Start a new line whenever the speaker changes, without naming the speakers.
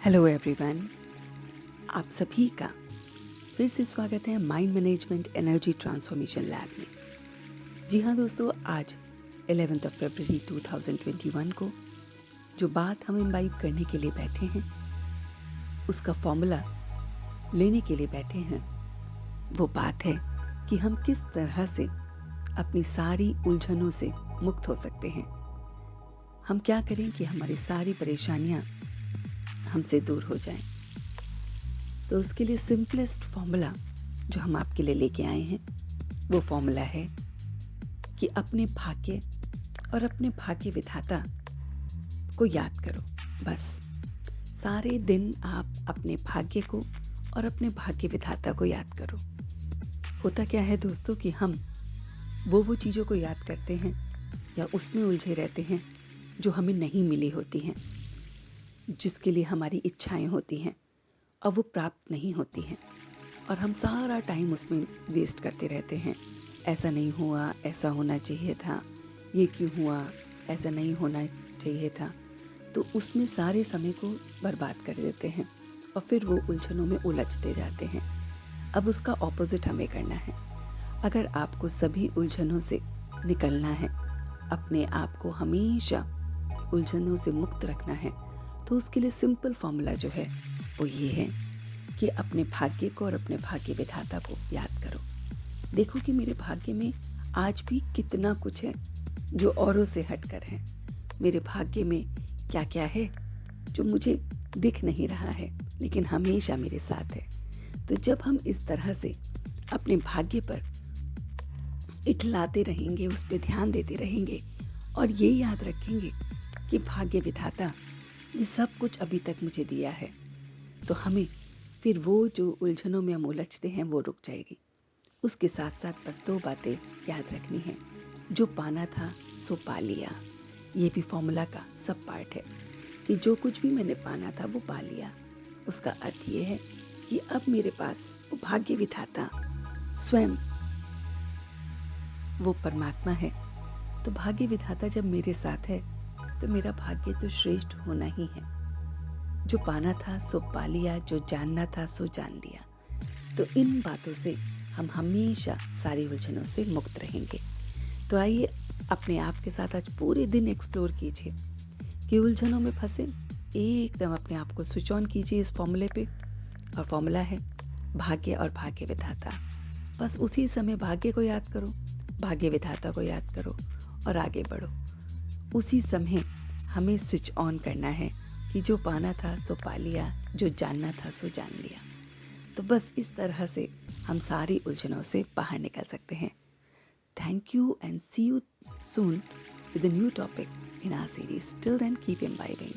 Hello everyone, आप सभी का फिर से स्वागत है mind management energy transformation lab में। जी हाँ दोस्तों, आज 11 फरवरी 2021 को जो बात हम इम्बाइब करने के लिए बैठे हैं, उसका फॉर्मूला लेने के लिए बैठे हैं, वो बात है कि हम किस तरह से अपनी सारी उलझनों से मुक्त हो सकते हैं। हम क्या करें कि हमारी सारी परेशानियां हमसे दूर हो जाएं। तो उसके लिए सिंपलेस्ट फॉर्मूला जो हम आपके लिए लेके आए हैं, वो फॉर्मूला है कि अपने भाग्य और अपने भाग्य विधाता को याद करो। बस सारे दिन आप अपने भाग्य को और अपने भाग्य विधाता को याद करो। होता क्या है दोस्तों कि हम वो चीज़ों को याद करते हैं या उसमें उलझे रहते हैं जो हमें नहीं मिली होती हैं, जिसके लिए हमारी इच्छाएं होती हैं और वो प्राप्त नहीं होती हैं, और हम सारा टाइम उसमें वेस्ट करते रहते हैं। ऐसा नहीं हुआ, ऐसा होना चाहिए था, ये क्यों हुआ, ऐसा नहीं होना चाहिए था। तो उसमें सारे समय को बर्बाद कर देते हैं और फिर वो उलझनों में उलझते जाते हैं। अब उसका ऑपोजिट हमें करना है। अगर आपको सभी उलझनों से निकलना है, अपने आप को हमेशा उलझनों से मुक्त रखना है, तो उसके लिए सिंपल फॉर्मूला जो है वो ये है कि अपने भाग्य को और अपने भाग्य विधाता को याद करो। देखो कि मेरे भाग्य में आज भी कितना कुछ है जो औरों से हटकर है। मेरे भाग्य में क्या क्या है जो मुझे दिख नहीं रहा है, लेकिन हमेशा मेरे साथ है। तो जब हम इस तरह से अपने भाग्य पर इठलाते रहेंगे, उस पर ध्यान देते रहेंगे और ये याद रखेंगे कि भाग्य विधाता ये सब कुछ अभी तक मुझे दिया है, तो हमें फिर वो जो उलझनों में हम उलझते हैं वो रुक जाएगी। उसके साथ साथ बस 2 बातें याद रखनी है। जो पाना था सो पा लिया। ये भी फॉर्मूला का सब पार्ट है कि जो कुछ भी मैंने पाना था वो पा लिया। उसका अर्थ ये है कि अब मेरे पास वो भाग्य विधाता स्वयं, वो परमात्मा है। तो भाग्य विधाता जब मेरे साथ है तो मेरा भाग्य तो श्रेष्ठ होना ही है। जो पाना था सो पा लिया, जो जानना था सो जान लिया। तो इन बातों से हम हमेशा सारी उलझनों से मुक्त रहेंगे। तो आइए अपने आप के साथ आज पूरे दिन एक्सप्लोर कीजिए कि उलझनों में फंसे एकदम अपने आप को स्विच ऑन कीजिए इस फॉर्मूले पे। और फॉर्मूला है भाग्य और भाग्य विधाता। बस उसी समय भाग्य को याद करो, भाग्य विधाता को याद करो और आगे बढ़ो। उसी समय हमें स्विच ऑन करना है कि जो पाना था सो पा लिया, जो जानना था सो जान लिया। तो बस इस तरह से हम सारी उलझनों से बाहर निकल सकते हैं। Thank you and see you soon with a new topic in our series. Till then, keep imbibing.